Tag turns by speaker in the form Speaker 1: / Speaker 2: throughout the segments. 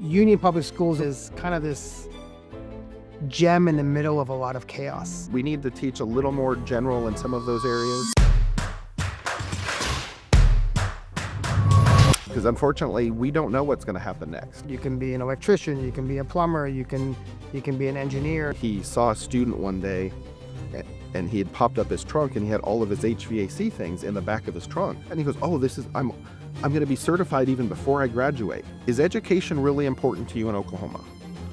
Speaker 1: Union Public Schools is kind of this gem in the middle of a lot of chaos.
Speaker 2: We need to teach a little more general in some of those areas. Because unfortunately, we don't know what's going to happen next.
Speaker 1: You can be an electrician, you can be a plumber, you can be an engineer.
Speaker 2: He saw a student one day and he had popped up his trunk and he had all of his HVAC things in the back of his trunk. And he goes, "Oh, I'm going to be certified even before I graduate." Is education really important to you in Oklahoma?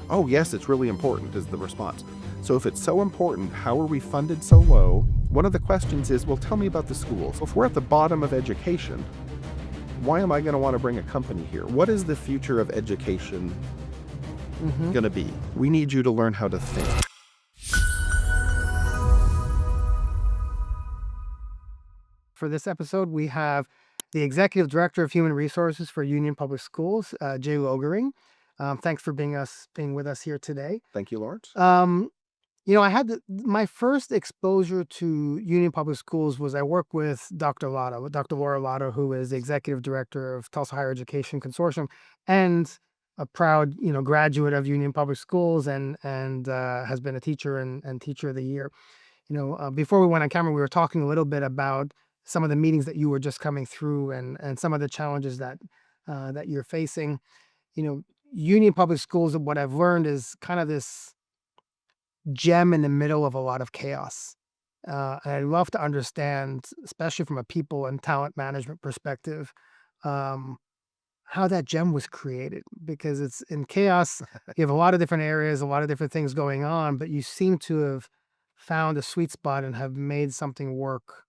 Speaker 2: "Oh, yes, it's really important," is the response. So if it's so important, how are we funded so low? One of the questions is, well, tell me about the schools. If we're at the bottom of education, why am I going to want to bring a company here? What is the future of education going to be? We need you to learn how to think.
Speaker 1: For this episode, we have the Executive Director of Human Resources for Union Public Schools, Jay Loegering. Thanks for being with us here today.
Speaker 2: Thank you, Lawrence.
Speaker 1: I had my first exposure to Union Public Schools was I worked with Dr. Laura Latta, who is the Executive Director of Tulsa Higher Education Consortium and a proud, graduate of Union Public Schools and has been a teacher and Teacher of the Year. Before we went on camera, we were talking a little bit about some of the meetings that you were just coming through and some of the challenges that you're facing. Union Public Schools, what I've learned is kind of this gem in the middle of a lot of chaos. And I'd love to understand, especially from a people and talent management perspective, how that gem was created, because it's in chaos. You have a lot of different areas, a lot of different things going on, but you seem to have found a sweet spot and have made something work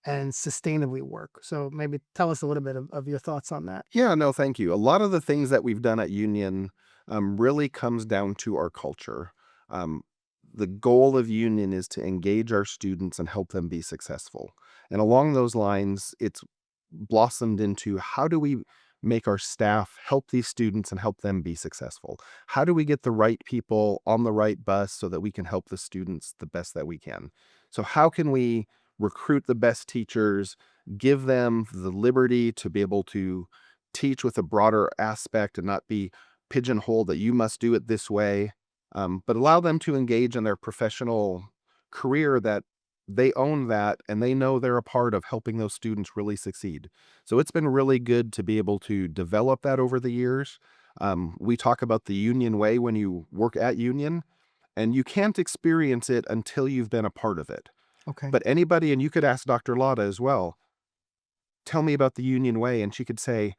Speaker 1: and sustainably work. So maybe tell us a little bit of your thoughts on that.
Speaker 2: Yeah, no, thank you. A lot of the things that we've done at Union really comes down to our culture. The goal of Union is to engage our students and help them be successful. And along those lines, it's blossomed into how do we make our staff help these students and help them be successful? How do we get the right people on the right bus so that we can help the students the best that we can? So how can we recruit the best teachers, give them the liberty to be able to teach with a broader aspect and not be pigeonholed that you must do it this way, but allow them to engage in their professional career, that they own that and they know they're a part of helping those students really succeed. So it's been really good to be able to develop that over the years. We talk about the Union way when you work at Union, and you can't experience it until you've been a part of it.
Speaker 1: Okay.
Speaker 2: But anybody, and you could ask Dr. Latta as well, tell me about the Union way, and she could say,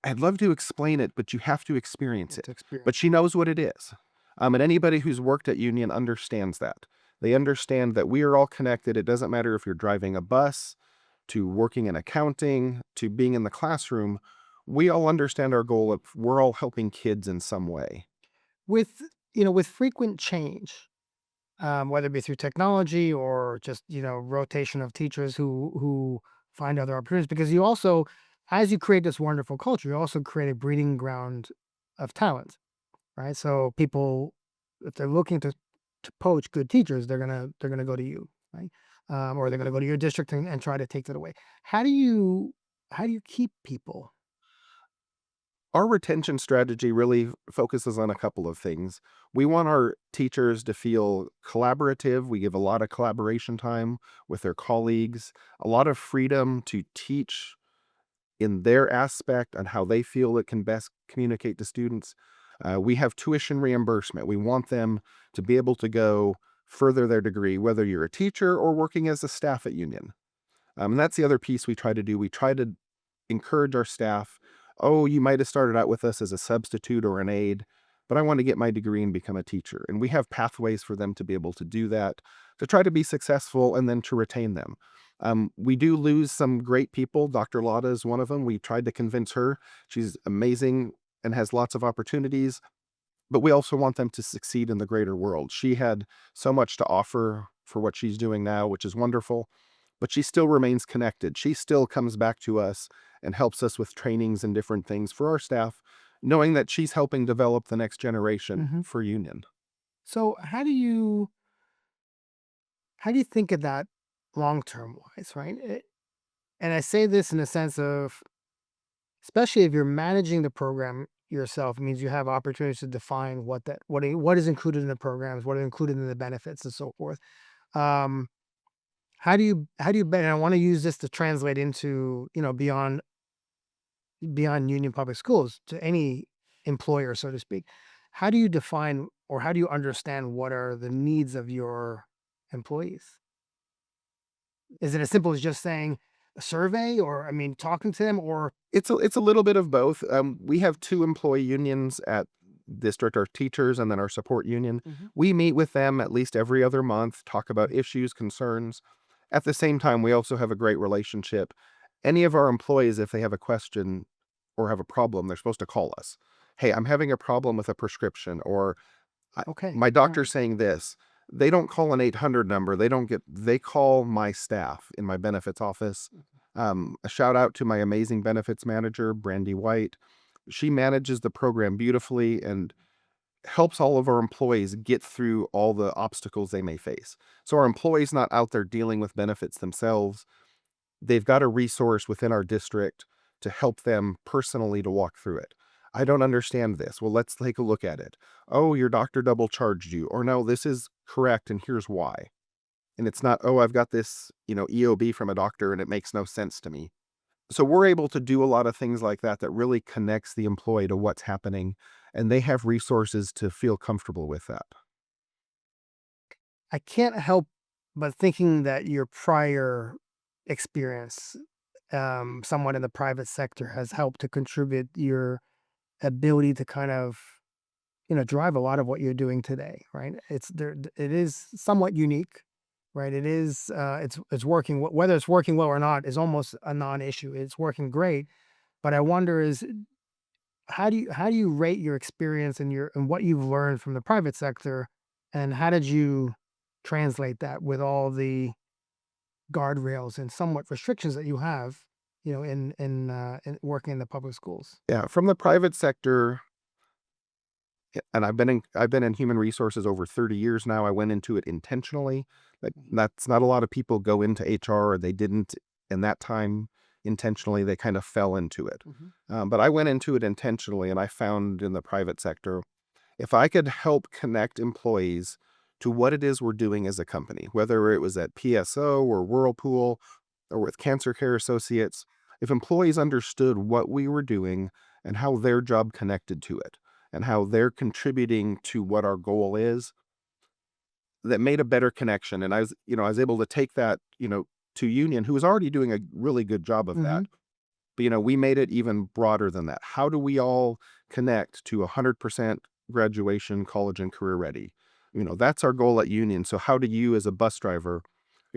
Speaker 2: "I'd love to explain it, but you have to experience it." But she knows what it is. And anybody who's worked at Union understands that. They understand that we are all connected. It doesn't matter if you're driving a bus, to working in accounting, to being in the classroom. We all understand our goal of we're all helping kids in some way.
Speaker 1: With frequent change, whether it be through technology or just rotation of teachers who find other opportunities, because you also, as you create this wonderful culture, you also create a breeding ground of talent, right? So people, if they're looking to poach good teachers, they're gonna go to you, right? Or they're gonna go to your district and try to take that away. How do you keep people?
Speaker 2: Our retention strategy really focuses on a couple of things. We want our teachers to feel collaborative. We give a lot of collaboration time with their colleagues, a lot of freedom to teach in their aspect and how they feel it can best communicate to students. We have tuition reimbursement. We want them to be able to go further their degree, whether you're a teacher or working as a staff at Union. And that's the other piece we try to do. We try to encourage our staff. "Oh, you might have started out with us as a substitute or an aide, but I want to get my degree and become a teacher." And we have pathways for them to be able to do that, to try to be successful and then to retain them. We do lose some great people. Dr. Latta is one of them. We tried to convince her. She's amazing and has lots of opportunities, but we also want them to succeed in the greater world. She had so much to offer for what she's doing now, which is wonderful, but she still remains connected. She still comes back to us and helps us with trainings and different things for our staff, knowing that she's helping develop the next generation for Union.
Speaker 1: So how do you think of that long term wise, right? And I say this in the sense of, especially if you're managing the program yourself. It means you have opportunities to define what is included in the programs, what are included in the benefits, and so forth. Um, how do you and I want to use this to translate into, beyond union public schools to any employer, so to speak. How do you define or how do you understand what are the needs of your employees? Is it as simple as just saying a survey or, I mean, talking to them or
Speaker 2: It's a little bit of both. We have 2 employee unions at district, our teachers and then our support union.
Speaker 1: Mhm.
Speaker 2: We meet with them at least every other month, talk about issues, concerns. At the same time, we also have a great relationship. Any of our employees, if they have a question or have a problem, they're supposed to call us. "Hey, I'm having a problem with a prescription," or I
Speaker 1: okay,
Speaker 2: my
Speaker 1: all right.
Speaker 2: doctor's saying this. They don't call an 800 number. They call my staff in my benefits office. A shout out to my amazing benefits manager, Brandy White. She manages the program beautifully and helps all of our employees get through all the obstacles they may face. So our employees not out there dealing with benefits themselves. They've got a resource within our district to help them personally to walk through it. I don't understand this. Well, let's take a look at it. Oh, your doctor double charged you. Or no, this is correct and here's why. And it's not, oh, I've got this, EOB from a doctor and it makes no sense to me. So we're able to do a lot of things like that that really connects the employee to what's happening and they have resources to feel comfortable with that.
Speaker 1: I can't help but thinking that your prior experience, somewhat in the private sector, has helped to contribute your ability to kind of, drive a lot of what you're doing today, right? It is somewhat unique, right? It's working, whether it's working well or not is almost a non-issue. It's working great, but I wonder is how do you rate your experience and what you've learned from the private sector, and how did you translate that with all the guardrails and somewhat restrictions that you have, in working in the public schools?
Speaker 2: Yeah, from the private sector, and I've been in human resources over 30 years now. I went into it intentionally. Like
Speaker 1: Mhm,
Speaker 2: that's not a lot of people go into HR or they didn't in that time intentionally. They kind of fell into it.
Speaker 1: mhm.
Speaker 2: But I went into it intentionally, and I found in the private sector if I could help connect employees to what it is we're doing as a company, whether it was at PSO or Whirlpool or with Cancer Care Associates, if employees understood what we were doing and how their job connected to it and how they're contributing to what our goal is, that made a better connection. And I was able to take that, to Union, who was already doing a really good job of that.
Speaker 1: Mhm.
Speaker 2: But, we made it even broader than that. How do we all connect to 100% graduation, college, and career ready? That's our goal at Union. So how do you as a bus driver,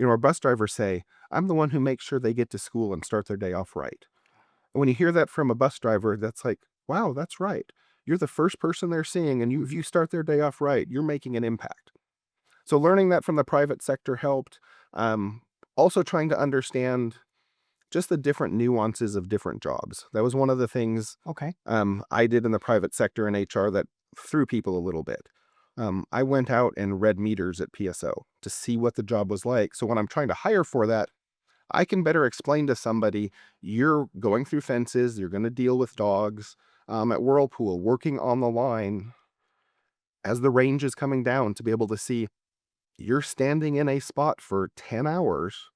Speaker 2: our bus drivers say, I'm the one who makes sure they get to school and start their day off right. And when you hear that from a bus driver, that's like, wow, that's right. You're the first person they're seeing, and if you start their day off right, you're making an impact. So learning that from the private sector helped. Um, Also trying to understand just the different nuances of different jobs. That was one of the things
Speaker 1: Okay.
Speaker 2: I did in the private sector in HR that threw people a little bit. I went out and read meters at PSO to see what the job was like. So when I'm trying to hire for that, I can better explain to somebody you're going through fences, you're going to deal with dogs at Whirlpool, working on the line as the range is coming down to be able to see you're standing in a spot for 10 hours.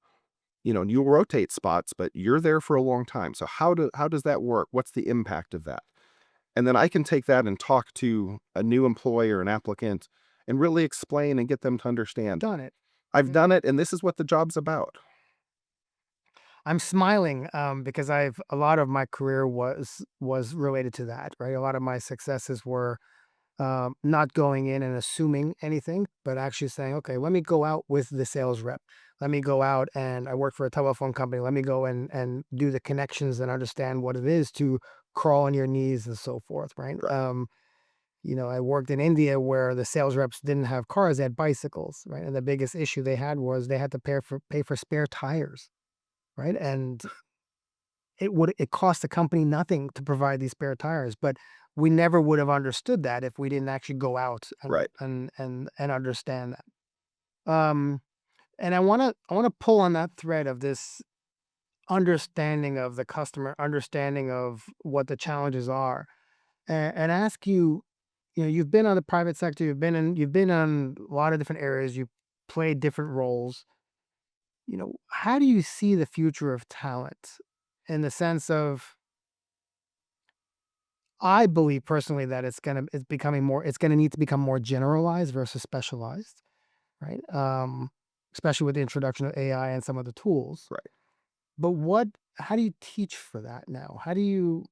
Speaker 2: And you'll rotate spots, but you're there for a long time. So how does that work? What's the impact of that? And then I can take that and talk to a new employee or an applicant and really explain and get them to understand.
Speaker 1: Done it.
Speaker 2: I've
Speaker 1: Yeah.
Speaker 2: done it and this is what the job's about.
Speaker 1: I'm smiling, because I've a lot of my career was related to that, right? A lot of my successes were, not going in and assuming anything, but actually saying, okay, let me go out with the sales rep. Let me go out and I work for a telephone company. Let me go and do the connections and understand what it is to crawl on your knees and so forth, right?
Speaker 2: Right.
Speaker 1: I worked in India where the sales reps didn't have cars, they had bicycles, right? And the biggest issue they had was they had to pay for spare tires, right? And it cost the company nothing to provide these spare tires, but we never would have understood that if we didn't actually go out and
Speaker 2: Right.
Speaker 1: understand that. And I wanna pull on that thread of this understanding of the customer, understanding of what the challenges are. and ask you, you've been on the private sector, you've been on a lot of different areas, you've played different roles. How do you see the future of talent in the sense of, I believe personally that it's gonna need to become more generalized versus specialized, right? Especially with the introduction of AI and some of the tools.
Speaker 2: Right.
Speaker 1: But how do you teach for that now? How do you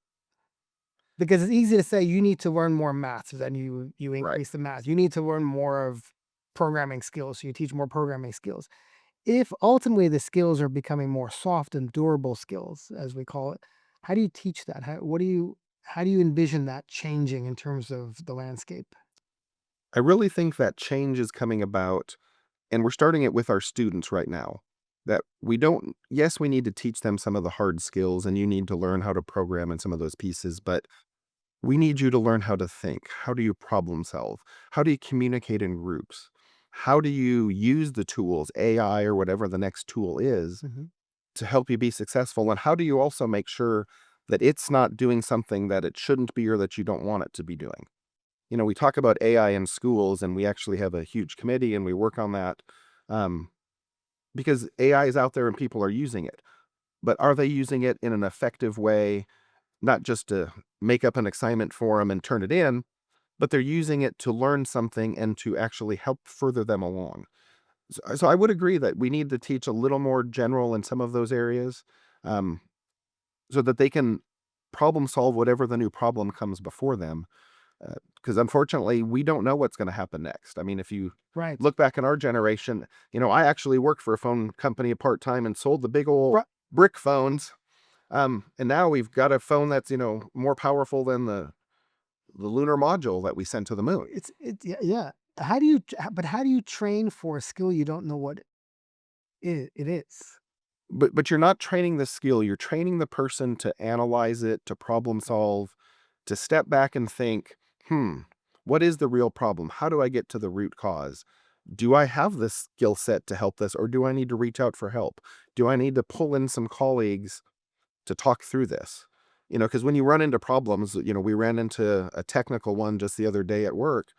Speaker 1: Because it's easy to say you need to learn more math, so then you
Speaker 2: Right.
Speaker 1: increase the math. You need to learn more of programming skills, so you teach more programming skills. If ultimately the skills are becoming more soft and durable skills, as we call it, how do you teach that? How do you envision that changing in terms of the landscape?
Speaker 2: I really think that change is coming about, and we're starting it with our students right now. That we don't, yes, we need to teach them some of the hard skills, and you need to learn how to program and some of those pieces, but we need you to learn how to think. How do you problem solve? How do you communicate in groups? How do you use the tools, AI or whatever the next tool is,
Speaker 1: Mhm.
Speaker 2: to help you be successful? And how do you also make sure that it's not doing something that it shouldn't be or that you don't want it to be doing? We talk about AI in schools, and we actually have a huge committee and we work on that, um, because AI is out there and people are using it. But are they using it in an effective way, not just to make up an assignment for them and turn it in, but they're using it to learn something and to actually help further them along? So I would agree that we need to teach a little more general in some of those areas, um, so that they can problem solve whatever the new problem comes before them. Because unfortunately, we don't know what's going to happen next. I mean, if you
Speaker 1: Right.
Speaker 2: look back in our generation, I actually worked for a phone company part time and sold the big old
Speaker 1: Ri
Speaker 2: brick phones. And now we've got a phone that's more powerful than the lunar module that we sent to the moon.
Speaker 1: yeah, yeah. How do you train for a skill you don't know what it is?
Speaker 2: But you're not training the skill, you're training the person to analyze it, to problem solve, to step back and think, "Hmm, what is the real problem? How do I get to the root cause? Do I have this skill set to help this, or do I need to reach out for help? Do I need to pull in some colleagues to talk through this?" Because when you run into problems, we ran into a technical one just the other day at work,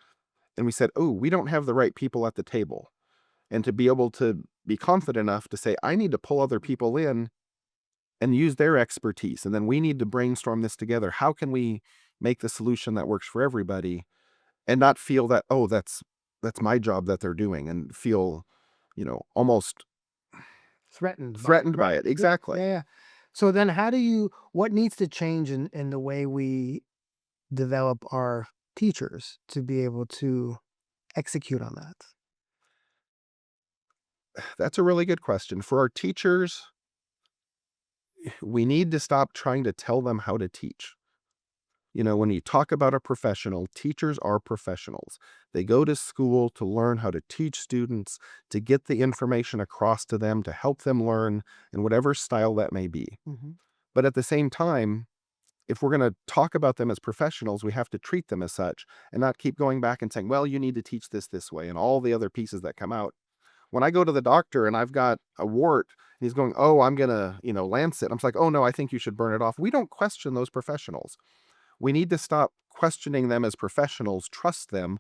Speaker 2: and we said, "Oh, we don't have the right people at the table." And to be able to be confident enough to say, "I need to pull other people in and use their expertise. And then we need to brainstorm this together. How can we make the solution that works for everybody?" And not feel that, oh, that's my job that they're doing, and feel, almost
Speaker 1: Threatened by it,
Speaker 2: threatened by
Speaker 1: right.
Speaker 2: it.
Speaker 1: Yeah,
Speaker 2: Exactly.
Speaker 1: yeah, yeah. So then what needs to change in the way we develop our teachers to be able to execute on that?
Speaker 2: That's a really good question. For our teachers, we need to stop trying to tell them how to teach. When you talk about a professional, teachers are professionals. They go to school to learn how to teach students, to get the information across to them, to help them learn in whatever style that may be.
Speaker 1: Mhm.
Speaker 2: But at the same time, if we're going to talk about them as professionals, we have to treat them as such and not keep going back and saying, well, you need to teach this way, and all the other pieces that come out. When I go to the doctor and I've got a wart, and he's going, oh, I'm going to, lance it. I'm just like, oh, no, I think you should burn it off. We don't question those professionals. We need to stop questioning them as professionals, trust them.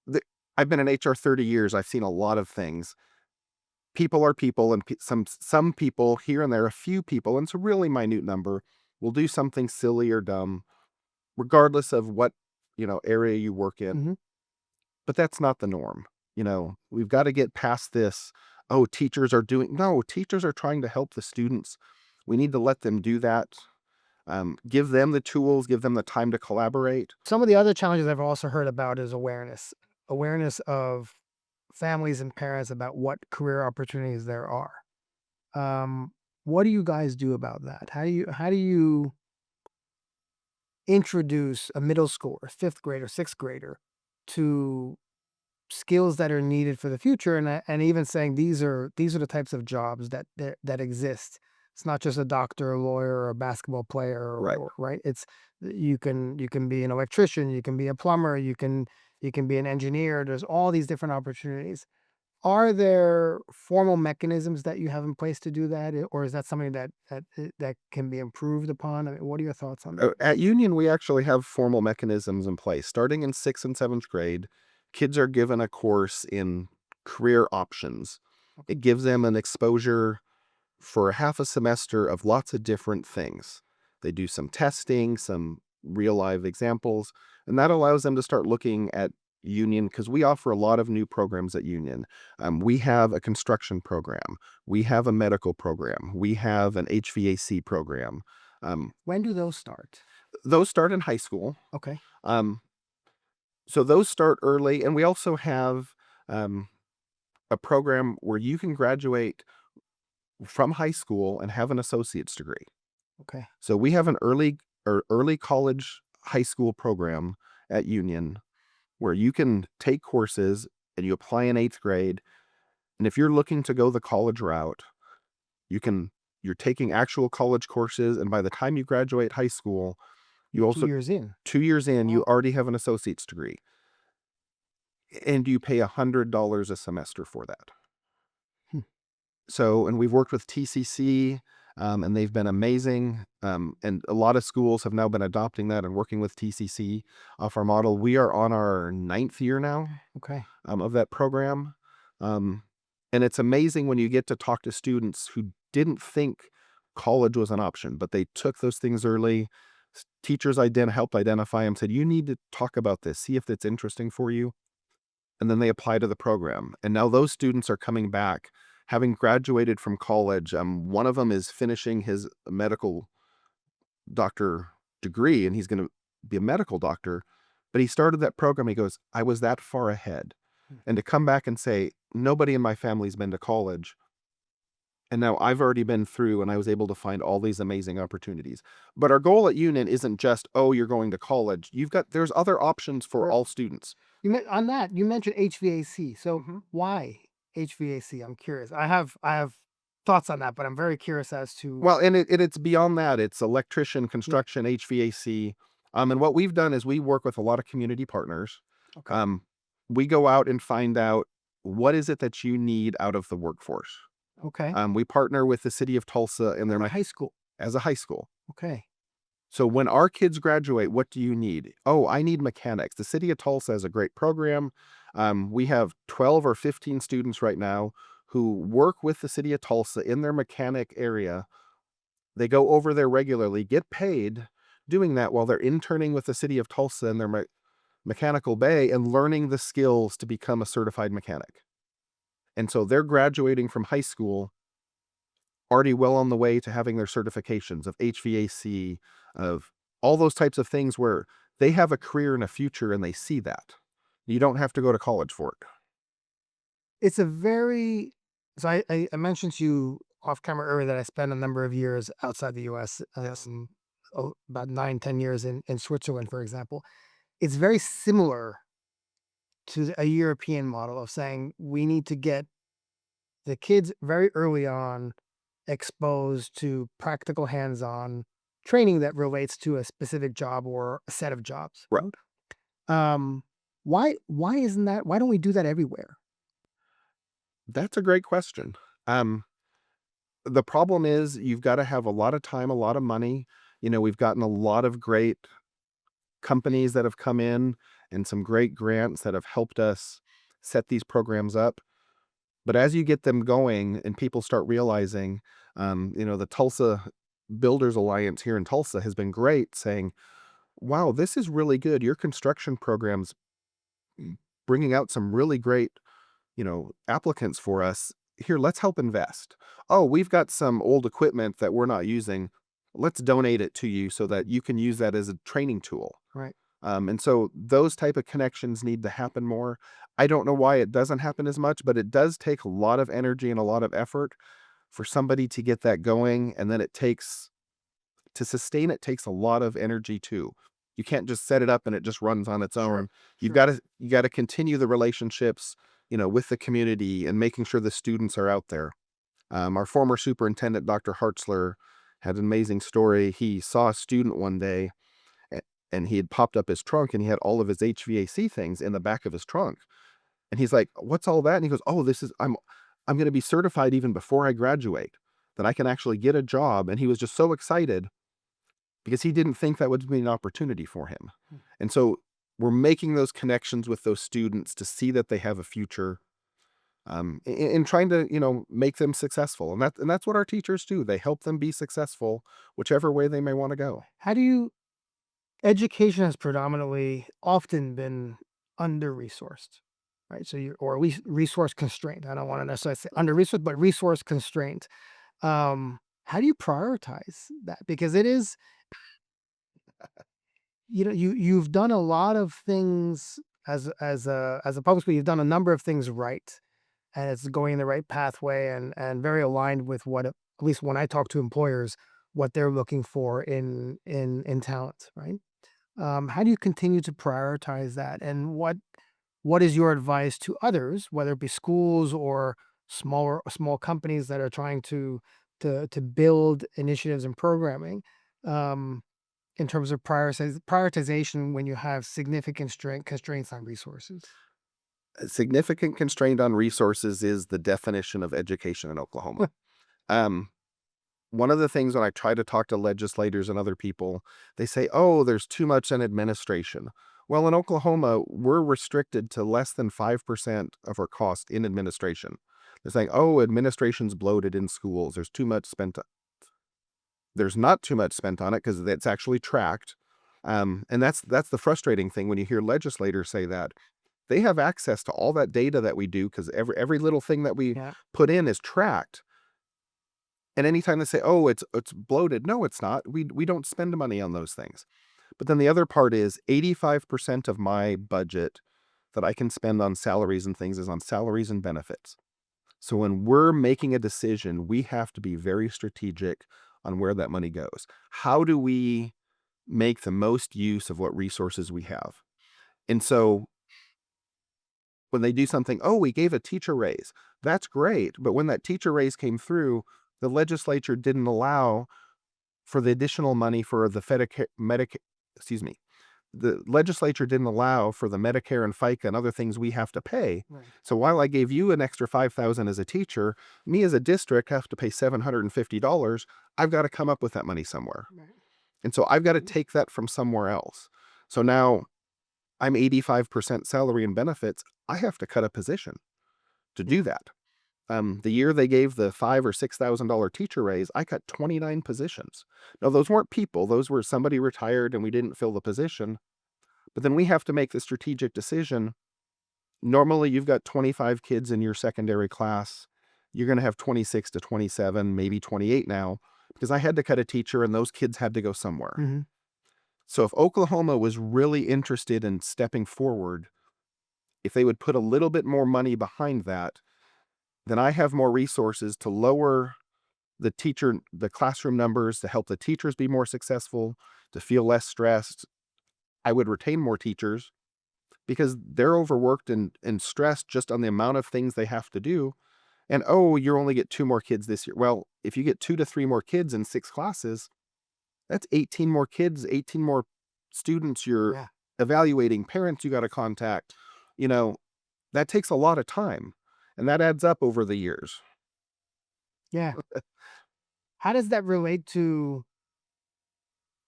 Speaker 2: The I've been in HR 30 years, I've seen a lot of things. People are people, and some people here and there, a few people, and it's a really minute number, will do something silly or dumb, regardless of what, area you work in,
Speaker 1: Mhm.
Speaker 2: but that's not the norm. We've gotta get past this, "Oh, teachers are doing." No, teachers are trying to help the students. We need to let them do that, give them the tools, give them the time to collaborate.
Speaker 1: Some of the other challenges I've also heard about is awareness. Awareness of families and parents about what career opportunities there are. Um, what do you guys do about that? How do you introduce a middle schooler, 5th grader, 6th grader to skills that are needed for the future, and even saying these are the types of jobs that exist. It's not just a doctor, a lawyer, or a basketball player,
Speaker 2: Right.
Speaker 1: right? You can be an electrician, you can be a plumber, you can be an engineer. There's all these different opportunities. Are there formal mechanisms that you have in place to do that, or is that something that can be improved upon? I mean, what are your thoughts on that?
Speaker 2: At Union, we actually have formal mechanisms in place. Starting in 6th and 7th grade, kids are given a course in career options.
Speaker 1: Okay.
Speaker 2: It gives them an exposure for half a semester of lots of different things. They do some testing, some real live examples, and that allows them to start looking at Union because we offer a lot of new programs at Union. We have a construction program, we have a medical program, we have an HVAC program. Um,
Speaker 1: When do those start?
Speaker 2: those start in high school.
Speaker 1: Okay.
Speaker 2: Um, so those start early, and we also have um, a program where you can graduate from high school and have an associate's degree.
Speaker 1: Okay.
Speaker 2: So we have an early college high school program at Union where you can take courses and you apply in 8th grade. And if you're looking to go the college route, you can you're taking actual college courses, and by the time you graduate high school, you
Speaker 1: You're two
Speaker 2: also
Speaker 1: years in.
Speaker 2: 2 years in, you
Speaker 1: Wow.
Speaker 2: already have an associate's degree. And you pay $100 a semester for that.
Speaker 1: Hmm.
Speaker 2: So, and we've worked with TCC, and they've been amazing. And a lot of schools have now been adopting that and working with TCC off our model. We are on our 9th year now
Speaker 1: Okay.
Speaker 2: of that program. Um, and it's amazing when you get to talk to students who didn't think college was an option, but they took those things early. Teachers helped identify them, said, you need to talk about this, see if it's interesting for you. And then they apply to the program. And now those students are coming back, having graduated from college. One of them is finishing his medical doctor degree, and he's going to be a medical doctor. But he started that program. He goes, I was that far ahead.
Speaker 1: Hmm.
Speaker 2: And to come back and say, nobody in my family's been to college. And now I've already been through and I was able to find all these amazing opportunities. But our goal at Union isn't just, oh, you're going to college. There's other options for
Speaker 1: Sure.
Speaker 2: all students.
Speaker 1: On that, you mentioned HVAC. So
Speaker 2: Mhm.
Speaker 1: why HVAC? I'm curious. I have thoughts on that, but I'm very curious as to.
Speaker 2: Well, and it's beyond that. It's electrician,
Speaker 1: Yeah.
Speaker 2: construction, HVAC. And what we've done is we work with a lot of community partners.
Speaker 1: Okay.
Speaker 2: Um, we go out and find out what is it that you need out of the workforce.
Speaker 1: Okay.
Speaker 2: We partner with the city of Tulsa and
Speaker 1: As a high school.
Speaker 2: as a high school.
Speaker 1: Okay.
Speaker 2: So when our kids graduate, what do you need? Oh, I need mechanics. The city of Tulsa has a great program. We have 12 or 15 students right now who work with the city of Tulsa in their mechanic area. They go over there regularly, get paid doing that while they're interning with the city of Tulsa in their mechanical bay and learning the skills to become a certified mechanic. And so they're graduating from high school already well on the way to having their certifications of HVAC, of all those types of things where they have a career and a future and they see that. You don't have to go to college for it.
Speaker 1: It's a very so I mentioned to you off camera earlier that I spent a number of years outside the US, about 9, 10 years in Switzerland, for example. It's very similar to a European model of saying we need to get the kids very early on exposed to practical hands-on training that relates to a specific job or a set of jobs.
Speaker 2: Right.
Speaker 1: Um, why isn't that why don't we do that everywhere?
Speaker 2: That's a great question. Um, the problem is you've got to have a lot of time, a lot of money. We've gotten a lot of great companies that have come in and some great grants that have helped us set these programs up. But as you get them going and people start realizing, the Tulsa Builders Alliance here in Tulsa has been great saying, wow, this is really good. Your construction program's bringing out some really great, applicants for us. Here, let's help invest. Oh, we've got some old equipment that we're not using. Let's donate it to you so that you can use that as a training tool.
Speaker 1: Right.
Speaker 2: And so those type of connections need to happen more. I don't know why it doesn't happen as much, but it does take a lot of energy and a lot of effort for somebody to get that going. And then to sustain it takes a lot of energy too. You can't just set it up and it just runs on its
Speaker 1: Sure.
Speaker 2: own.
Speaker 1: Sure.
Speaker 2: You got to continue the relationships, with the community and making sure the students are out there. Our former superintendent, Dr. Hartzler, had an amazing story. He saw a student one day and he had popped up his trunk and he had all of his HVAC things in the back of his trunk. And he's like, "What's all that?" And he goes, "Oh, this is I'm going to be certified even before I graduate, that I can actually get a job." And he was just so excited because he didn't think that would be an opportunity for him.
Speaker 1: Hmm.
Speaker 2: And so we're making those connections with those students to see that they have a future, in trying to, make them successful. And that's what our teachers do. They help them be successful, whichever way they may want to go.
Speaker 1: How do you education has predominantly often been under-resourced, right? So you or at least resource constrained. I don't wanna necessarily say under-resourced, but resource constrained. How do you prioritize that? Because it is, you've done a lot of things as a public school, you've done a number of things right, and it's going in the right pathway and very aligned with what, at least when I talk to employers, what they're looking for in talent, right? How do you continue to prioritize that? And what is your advice to others, whether it be schools or small companies that are trying to build initiatives and programming, um, in terms of prioritization when you have significant constraints on resources?
Speaker 2: A significant constraint on resources is the definition of education in Oklahoma. Um, One of the things when I try to talk to legislators and other people, they say, "Oh, there's too much in administration." Well, in Oklahoma, we're restricted to less than 5% of our cost in administration. They're saying, "Oh, administration's bloated in schools. There's too much spent." There's not too much spent on it because it's actually tracked. And that's the frustrating thing when you hear legislators say that. They have access to all that data that we do because every little thing that we
Speaker 1: Yeah.
Speaker 2: put in is tracked. And anytime they say, "Oh, it's bloated," no, it's not. We don't spend money on those things. But then the other part is 85% of my budget that I can spend on salaries and things is on salaries and benefits. So when we're making a decision, we have to be very strategic on where that money goes. How do we make the most use of what resources we have? And so when they do something, "Oh, we gave a teacher raise." That's great, but when that teacher raise came through, the legislature didn't allow for the additional money for the excuse me, the legislature didn't allow for the Medicare and FICA and other things we have to pay.
Speaker 1: Right.
Speaker 2: So while I gave you an extra 5,000 as a teacher, me as a district have to pay $750. I've got to come up with that money somewhere.
Speaker 1: Right.
Speaker 2: And so I've got to
Speaker 1: Mm.
Speaker 2: take that from somewhere else. So now I'm 85% salary and benefits. I have to cut a position to
Speaker 1: Yeah.
Speaker 2: do that. The year they gave the five or $6,000 teacher raise, I cut 29 positions. Now, those weren't people; those were somebody retired and we didn't fill the position. But then we have to make the strategic decision. Normally, you've got 25 kids in your secondary class. You're going to have 26 to 27, maybe 28 now, because I had to cut a teacher and those kids had to go somewhere.
Speaker 1: Mhm.
Speaker 2: So, if Oklahoma was really interested in stepping forward, if they would put a little bit more money behind that, then I have more resources to lower the classroom numbers to help the teachers be more successful, to feel less stressed. I would retain more teachers because they're overworked and stressed just on the amount of things they have to do. And oh, you only get two more kids this year. Well, if you get 2 to 3 more kids in 6 classes, that's 18 more kids, 18 more students you're
Speaker 1: Yeah.
Speaker 2: evaluating, parents you got to contact. You know, that takes a lot of time and that adds up over the years.
Speaker 1: Yeah. How does that relate to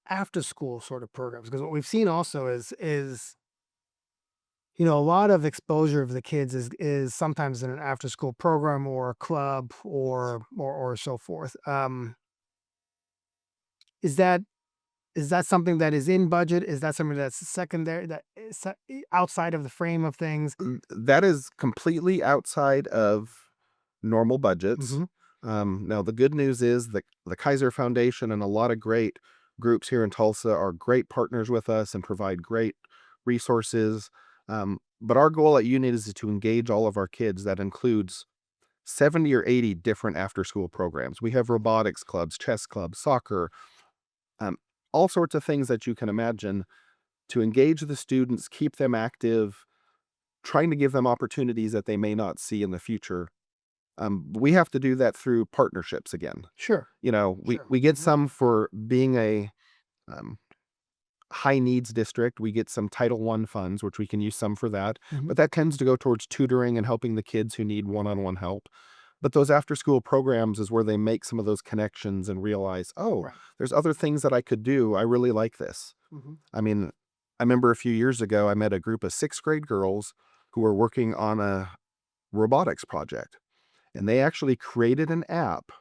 Speaker 1: after school sort of programs? Because what we've seen also is a lot of exposure of the kids is sometimes in an after school program or a club or so forth. Is that is that something that is in budget? Is that something that's secondary, that is outside of the frame of things?
Speaker 2: That is completely outside of normal budgets.
Speaker 1: Hmm.
Speaker 2: Now, the good news is that the Kaiser Foundation and a lot of great groups here in Tulsa are great partners with us and provide great resources. But our goal at Unit is to engage all of our kids. That includes 70 or 80 different after school programs. We have robotics clubs, chess clubs, soccer, um, all sorts of things that you can imagine to engage the students, keep them active, trying to give them opportunities that they may not see in the future. We have to do that through partnerships again.
Speaker 1: Sure,
Speaker 2: You know, we
Speaker 1: sure.
Speaker 2: we get
Speaker 1: Hmm.
Speaker 2: some for being um, high needs district, we get some Title I funds, which we can use some for that,
Speaker 1: Mhm.
Speaker 2: but that tends to go towards tutoring and helping the kids who need one-on-one help. But those after school programs is where they make some of those connections and realize, oh,
Speaker 1: Right.
Speaker 2: there's other things that I could do. I really like this.
Speaker 1: Mhm.
Speaker 2: I mean, I remember a few years ago, I met a group of sixth grade girls who were working on a robotics project, and they actually created an app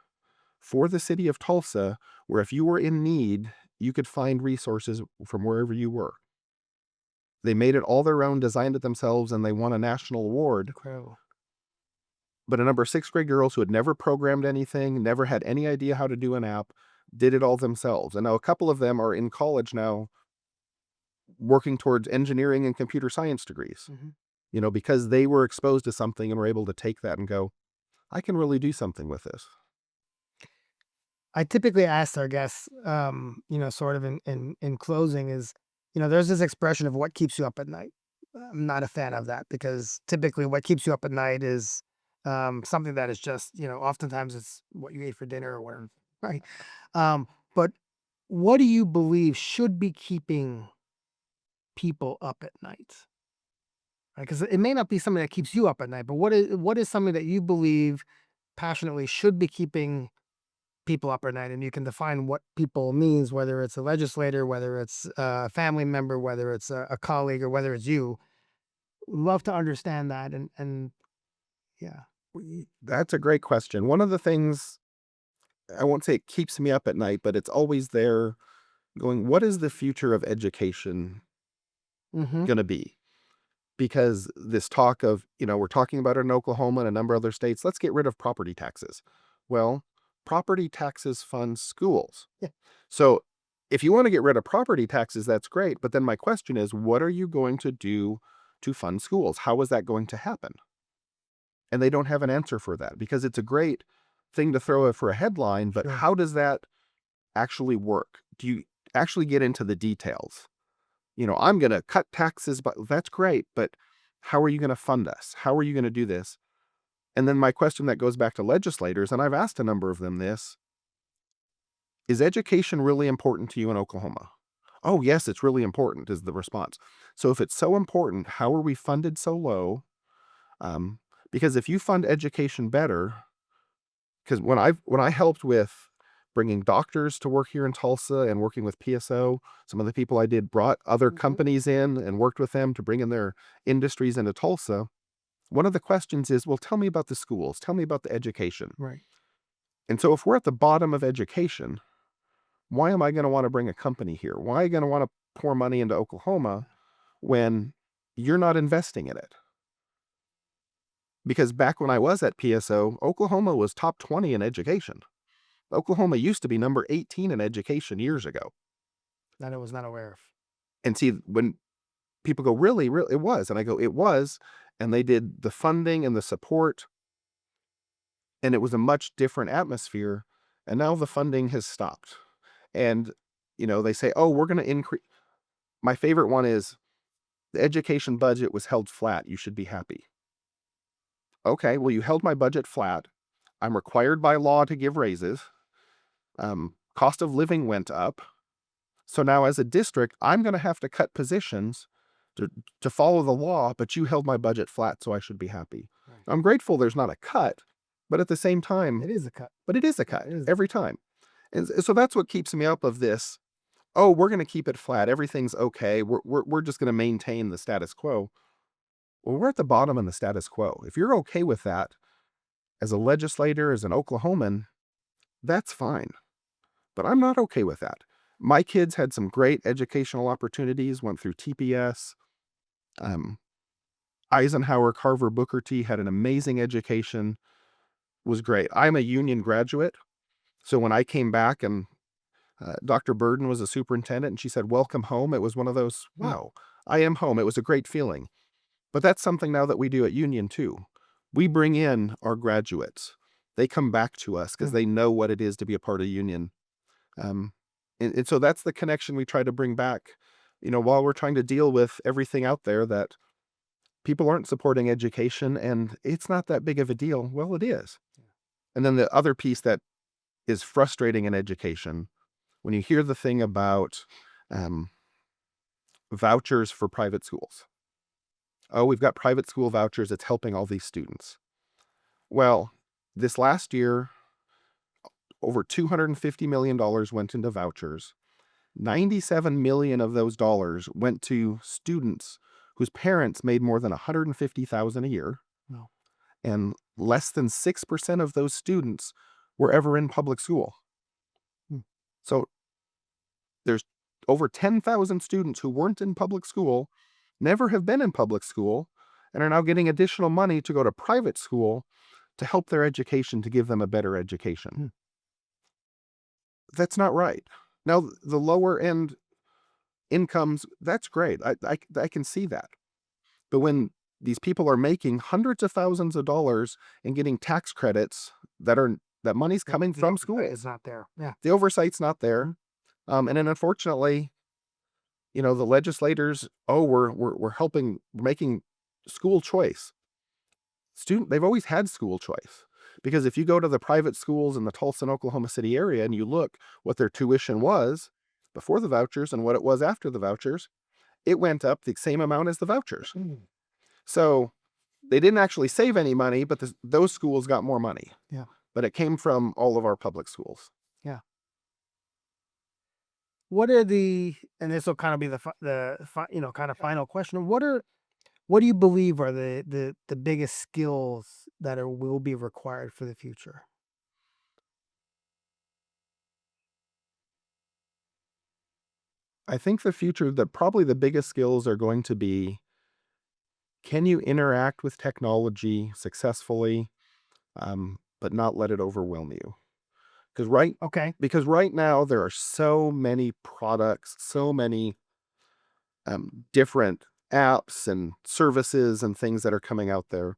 Speaker 2: for the city of Tulsa where if you were in need, you could find resources from wherever you were. They made it all their own, designed it themselves, and they won a national award.
Speaker 1: Incredible.
Speaker 2: But a number of sixth grade girls who had never programmed anything, never had any idea how to do an app, did it all themselves. And now a couple of them are in college now working towards engineering and computer science degrees,
Speaker 1: Mhm.
Speaker 2: because they were exposed to something and were able to take that and go, I can really do something with this.
Speaker 1: I typically ask our guests, sort of in closing is, there's this expression of what keeps you up at night. I'm not a fan of that because typically what keeps you up at night is something that is just, oftentimes it's what you ate for dinner or whatever, right? But what do you believe should be keeping people up at night? Because it may not be something that keeps you up at night, but what is something that you believe passionately should be keeping people up at night? And you can define what people means, whether it's a legislator, whether it's a family member, whether it's a colleague, or whether it's you. Love to understand that. And yeah.
Speaker 2: That's a great question. One of the things, I won't say it keeps me up at night, but it's always there going, what is the future of education
Speaker 1: Mm-hmm.
Speaker 2: going to be? Because this talk of, we're talking about it in Oklahoma and a number of other states, let's get rid of property taxes. Well, property taxes fund schools.
Speaker 1: Yeah.
Speaker 2: So if you want to get rid of property taxes, that's great. But then my question is, what are you going to do to fund schools? How is that going to happen? And they don't have an answer for that because it's a great thing to throw for a headline, but
Speaker 1: Sure.
Speaker 2: how does that actually work? Do you actually get into the details? I'm going to cut taxes, but that's great. But how are you going to fund us? How are you going to do this? And then my question that goes back to legislators, and I've asked a number of them this, is education really important to you in Oklahoma? Oh, yes, it's really important, is the response. So if it's so important, how are we funded so low? Um, because if you fund education better, because when I helped with bringing doctors to work here in Tulsa and working with PSO, some of the people I did brought other
Speaker 1: Hmm.
Speaker 2: companies in and worked with them to bring in their industries into Tulsa. One of the questions is, well, tell me about the schools, tell me about the education.
Speaker 1: Right.
Speaker 2: And so if we're at the bottom of education, why am I going to want to bring a company here? Why are you going to want to pour money into Oklahoma when you're not investing in it? Because back when I was at PSO, Oklahoma was top 20 in education. Oklahoma used to be number 18 in education years ago.
Speaker 1: That I was not aware of.
Speaker 2: And see, when people go, really, really, it was. And I go, it was. And they did the funding and the support, and it was a much different atmosphere. And now the funding has stopped. And, they say, oh, we're going to increase. My favorite one is the education budget was held flat. You should be happy. Okay, well, you held my budget flat. I'm required by law to give raises. Cost of living went up. So now as a district, I'm going to have to cut positions to, to follow the law, but you held my budget flat, so I should be happy.
Speaker 1: Right.
Speaker 2: I'm grateful there's not a cut, but at the same time,
Speaker 1: It is a cut.
Speaker 2: but it is a
Speaker 1: Yeah,
Speaker 2: cut
Speaker 1: it is.
Speaker 2: every time. And so that's what keeps me up of this. Oh, we're going to keep it flat. Everything's okay. We're just going to maintain the status quo. Well, we're at the bottom in the status quo. If you're okay with that as a legislator, as an Oklahoman, that's fine. But I'm not okay with that. My kids had some great educational opportunities, went through TPS. Um, Eisenhower, Carver, Booker T had an amazing education, was great. I'm a union graduate. So when I came back and Dr. Burden was a superintendent and she said, welcome home, it was one of those,
Speaker 1: Mm.
Speaker 2: wow, I am home. It was a great feeling. But that's something now that we do at Union too. We bring in our graduates. They come back to us because
Speaker 1: Mm.
Speaker 2: they know what it is to be a part of Union. Um, and so that's the connection we try to bring back, while we're trying to deal with everything out there that people aren't supporting education and it's not that big of a deal. Well, it is. And then the other piece that is frustrating in education, when you hear the thing about, um, vouchers for private schools. Oh, we've got private school vouchers. It's helping all these students. Well, this last year, over $250 million went into vouchers. 97 million of those dollars went to students whose parents made more than 150,000 a year,
Speaker 1: No.
Speaker 2: and less than 6% of those students were ever in public school.
Speaker 1: Hmm.
Speaker 2: So there's over 10,000 students who weren't in public school, never have been in public school, and are now getting additional money to go to private school to help their education, to give them a better education.
Speaker 1: Hmm.
Speaker 2: That's not right. Now, the lower end incomes, that's great. I can see that. But when these people are making hundreds of thousands of dollars and getting tax credits that money's coming from
Speaker 1: Oversight is
Speaker 2: schools,
Speaker 1: not there. Yeah.
Speaker 2: the oversight's not there. And then unfortunately, the legislators, oh, we're helping making school choice. They've always had school choice. Because if you go to the private schools in the Tulsa and Oklahoma City area and you look what their tuition was before the vouchers and what it was after the vouchers, it went up the same amount as the vouchers.
Speaker 1: Mm.
Speaker 2: So they didn't actually save any money, but those schools got more money.
Speaker 1: Yeah.
Speaker 2: But it came from all of our public schools.
Speaker 1: Yeah. What are and this will kind of be kind of final question. What do you believe are the biggest skills that will be required for the future?
Speaker 2: I think probably the biggest skills are going to be, can you interact with technology successfully, but not let it overwhelm you? Because right,
Speaker 1: Okay.
Speaker 2: because right now there are so many products, so many different apps and services and things that are coming out there.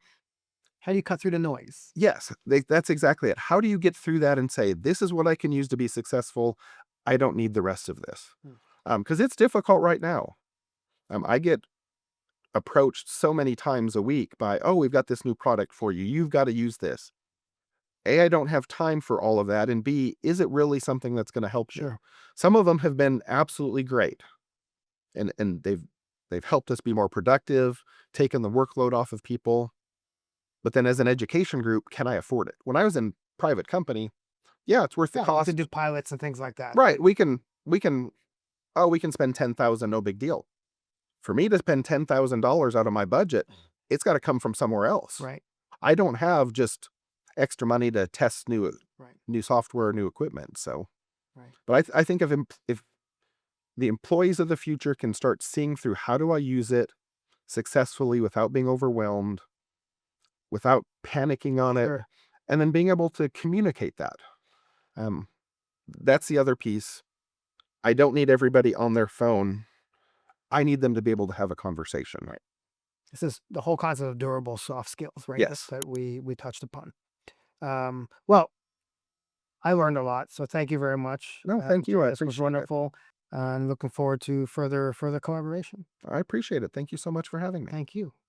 Speaker 1: How do you cut through the noise?
Speaker 2: Yes, that's exactly it. How do you get through that and say, this is what I can use to be successful? I don't need the rest of this.
Speaker 1: Hmm.
Speaker 2: Because it's difficult right now. I get approached so many times a week by, oh, we've got this new product for you. You've got to use this. A, I don't have time for all of that. And B, is it really something that's going to help you?
Speaker 1: Sure.
Speaker 2: Some of them have been absolutely great. And they've helped us be more productive, taken the workload off of people. But then as an education group, can I afford it? When I was in private company, yeah, it's worth the
Speaker 1: Yeah, to
Speaker 2: cost.
Speaker 1: do pilots and things like that.
Speaker 2: Right. We can spend 10,000, no big deal. For me to spend $10,000 out of my budget, it's got to come from somewhere else.
Speaker 1: Right.
Speaker 2: I don't have just extra money to test new
Speaker 1: Right.
Speaker 2: software, new equipment. So,
Speaker 1: Right.
Speaker 2: but I think if the employees of the future can start seeing through, how do I use it successfully without being overwhelmed, without panicking on it,
Speaker 1: Sure.
Speaker 2: and then being able to communicate that. Um, that's the other piece. I don't need everybody on their phone. I need them to be able to have a conversation.
Speaker 1: Right. This is the whole concept of durable soft skills, right?
Speaker 2: Yes.
Speaker 1: That we touched upon. Well, I learned a lot, so thank you very much.
Speaker 2: No, thank you. I
Speaker 1: This was
Speaker 2: appreciate it.
Speaker 1: wonderful, and looking forward to further collaboration.
Speaker 2: I appreciate it. Thank you so much for having me.
Speaker 1: Thank you.